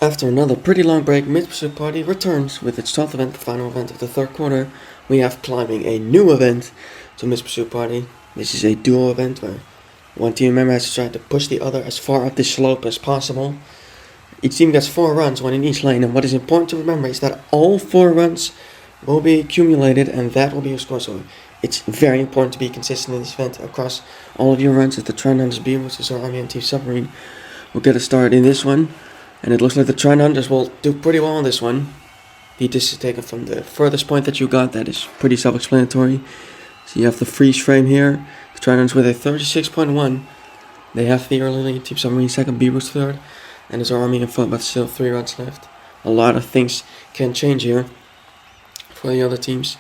After another pretty long break, Mid Pursuit Party returns with its 12th event, the final event of the third quarter. We have climbing a new event to Mid Pursuit Party. This is a duo event where one team member has to try to push the other as far up the slope as possible. Each team gets 4 runs, one in each lane, and what is important to remember is that all 4 runs will be accumulated and that will be your score. So it's very important to be consistent in this event across all of your runs. If the Trinuns B, which is our Army and Team Submarine, will get a start in this one. And it looks like the Trinuns will do pretty well on this one. This is taken from the furthest point that you got. That is pretty self-explanatory. So you have the freeze frame here. The Trinuns with a 36.1. They have the early lead. Team Submarine second, B-Roots third. And there's our Army in front, but still 3 runs left. A lot of things can change here for the other teams.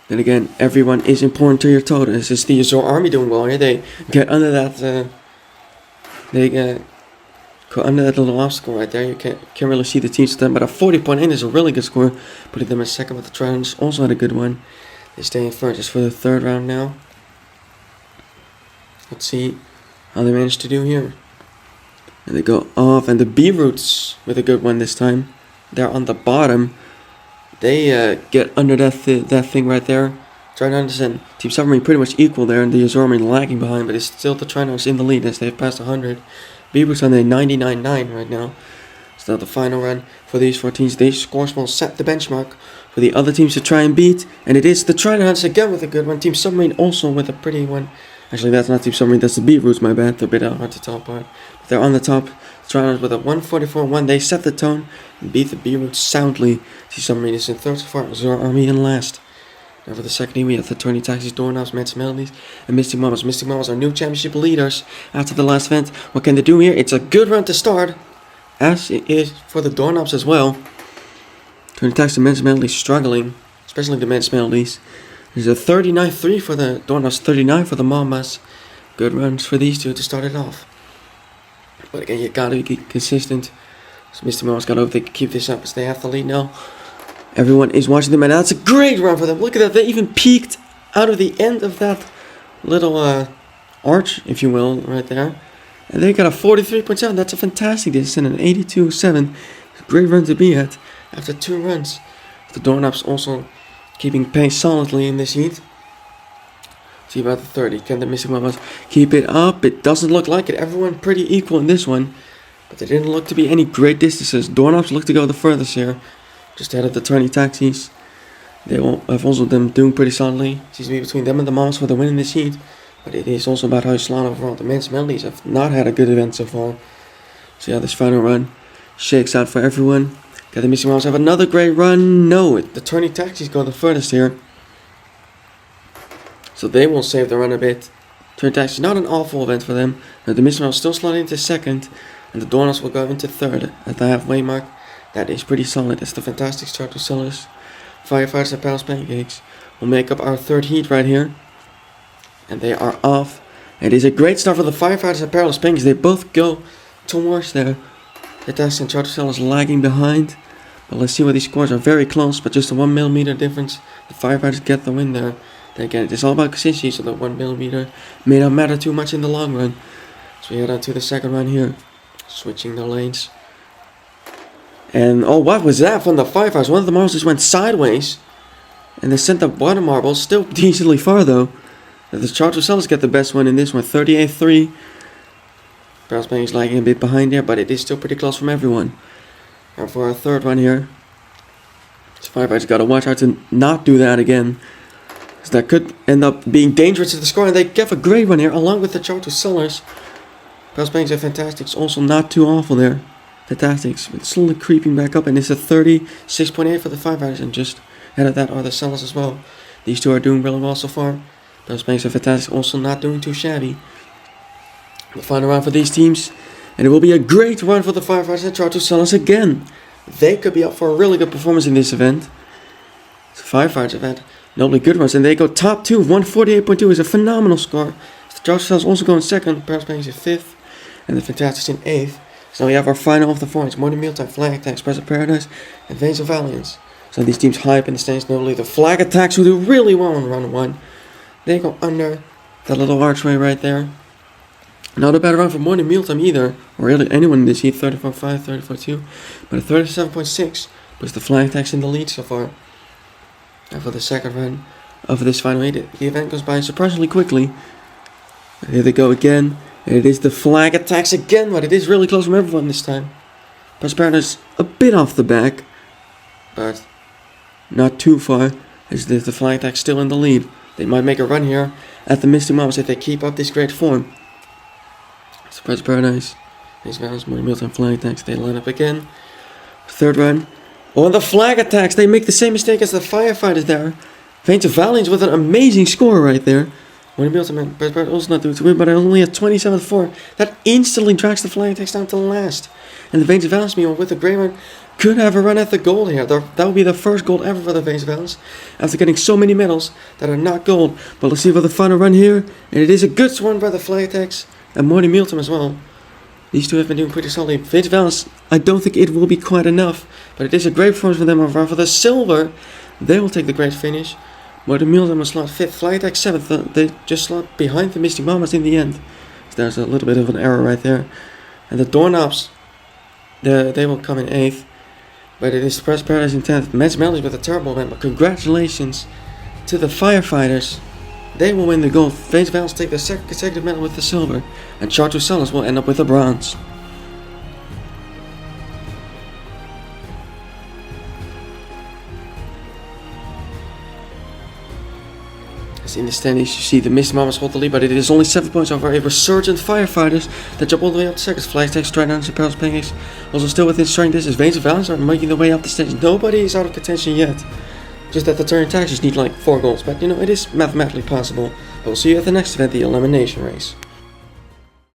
Then again, everyone is important to your total. This is the Azor Army doing well here. They get under that. Go under that little obstacle right there. You can't really see the teams then, but a 40.8 is a really good score, putting them in second. But the Trinuns also had a good one. They stay in first just for the third round now. Let's see how they manage to do here. And they go off, and the B-Roots with a good one this time. They're on the bottom. They get under that thing right there. Trinuns and Team Submarine pretty much equal there, and the Azor Army lagging behind, but it's still the Trinuns in the lead as they've passed 100. B-Roots on a 99.9 right now. So the final run for these 4 teams. These scores will set the benchmark for the other teams to try and beat, and it is the Trinuns again with a good one. Team Submarine also with a pretty one. Actually, that's not Team Submarine, that's the B-Roots, my bad. They're a bit hard to tell apart. But they're on the top. Trinuns with a 144.1. They set the tone and beat the B-Roots soundly. Team Submarine is in third so far. Azor Army in last. Now for the second team, we have the Turning Taxis, Doorknobs, Mets Melodies, and Mystic Mamas. Mystic Mamas are new championship leaders after the last event. What can they do here? It's a good run to start, as it is for the Doorknobs as well. Turning Taxis and Mets Melodies struggling, especially the Mets Melodies. There's a 39.3 for the Doorknobs, 39 for the Mamas. Good runs for these two to start it off. But again, you gotta be consistent. So Mystic Mamas gotta hope they can keep this up as they have the lead now. Everyone is watching them, and that's a great run for them. Look at that, they even peaked out of the end of that little arch, if you will, right there. And they got a 43.7. That's a fantastic distance, and an 82.7. Great run to be at after 2 runs. The Doorknobs also keeping pace solidly in this heat. See about the 30. Can the Mystic Mamas keep it up? It doesn't look like it. Everyone pretty equal in this one, but there didn't look to be any great distances. Doorknobs look to go the furthest here. Just ahead of the Turning Taxis. They have also them doing pretty solidly. Seems to be between them and the Mamas for the win in this heat. But it is also about how you slot overall. The men's Melodies have not had a good event so far. So yeah, this final run shakes out for everyone. Got the Mystic Mamas have another great run. No, the Turning Taxis go the furthest here. So they will save the run a bit. Turning Taxis, not an awful event for them. The Mystic Mamas still slot into second. And the Doorknobs will go into third at the halfway mark. That is pretty solid. It's the fantastic start to Sellers. Firefighters and Palace Pancakes will make up our third heat right here. And they are off. It is a great start for the Firefighters and Palace Pancakes. They both go towards there. Fantastic and Charter Sellers lagging behind. But let's see what these scores are. Very close, but just a 1 millimeter difference. The Firefighters get the win there. Then again, it's all about consistency, so the 1 millimeter may not matter too much in the long run. So we head on to the second run here. Switching the lanes. And oh, what was that from the Firefighters? One of the marbles just went sideways. And they sent the water marbles, still decently far though. The Charter Sellers get the best one in this one, 38.3. Palace Pancakes lagging a bit behind there, but it is still pretty close from everyone. And for our third one here, the Firefighters got to watch out to not do that again. Because that could end up being dangerous to the score. And they get a great one here, along with the Charter Sellers. Palace Pancakes are fantastic, it's also not too awful there. Fantastics, but slowly creeping back up, and it's a 36.8 for the Firefighters, and just ahead of that are the Sellers as well. These two are doing really well so far. Those Banks are fantastic, also not doing too shabby. The final round for these teams, and it will be a great run for the Firefighters and Charter Sellers again. They could be up for a really good performance in this event. The Firefighters have had nobly good runs, and they go top 2. 148.2 is a phenomenal score. The Charter Sellers also go in second, Palace Banks in 5th, and the Fantastics in 8th. So we have our final of the 4. It's Morning Mealtime, Flag Attack, Express of Paradise, and Veins of Valiance. So these teams hype in the stands, notably the Flag Attacks, who do really well in round 1. They go under that little archway right there. Not a bad round for Morning Mealtime either, or really anyone in this heat. 34.5, 34.2, but a 37.6 puts the flying tax in the lead so far. And for the second run of this final heat, the event goes by surprisingly quickly. And here they go again. It is the flag attacks again, but it is really close from everyone this time. Paradise a bit off the back, but not too far, as the flag attack still in the lead. They might make a run here at the Misty Mamas if they keep up this great form. Surprise Paradise, these rounds, Morning Mealtime flag attacks, they line up again. Third run. On the flag attacks, they make the same mistake as the firefighters there. Veins of Valiance with an amazing score right there. Morning Mealtime and Paradise also not doing too good, but only at 27-4. That instantly drags the flag attacks down to last. And the Veins of Valiance, meanwhile, with the grey run, could have a run at the gold here. That would be the first gold ever for the Veins of Valiance, after getting so many medals that are not gold. But let's see for the final run here. And it is a good run by the flag attacks and Morning Mealtime as well. These two have been doing pretty solidly. Veins of Valiance, I don't think it will be quite enough, but it is a great performance for them. Overall, for the silver, they will take the great finish. Morning Mealtime will slot 5th, flag attack 7th. They just slot behind the Misty Mamas in the end. So there's a little bit of an error right there. And the Doorknobs, they will come in 8th. But it is Surprise Paradise in 10th. Men's Melodies with a terrible event, but congratulations to the firefighters. They will win the gold. Veins of Valiance take the second consecutive medal with the silver. And Charter Sellers will end up with the bronze. As in the standings, you see the Misty Mamas hold the lead, but it is only 7 points over a resurgent firefighters that jump all the way up to second. Flag attacks, try down to Pearls Pancakes. Also still within striking distance. Veins of Valiance are making their way up the stage. Nobody is out of contention yet. Just that the turning taxes need like 4 goals, but you know, it is mathematically possible. But we'll see you at the next event, the elimination race.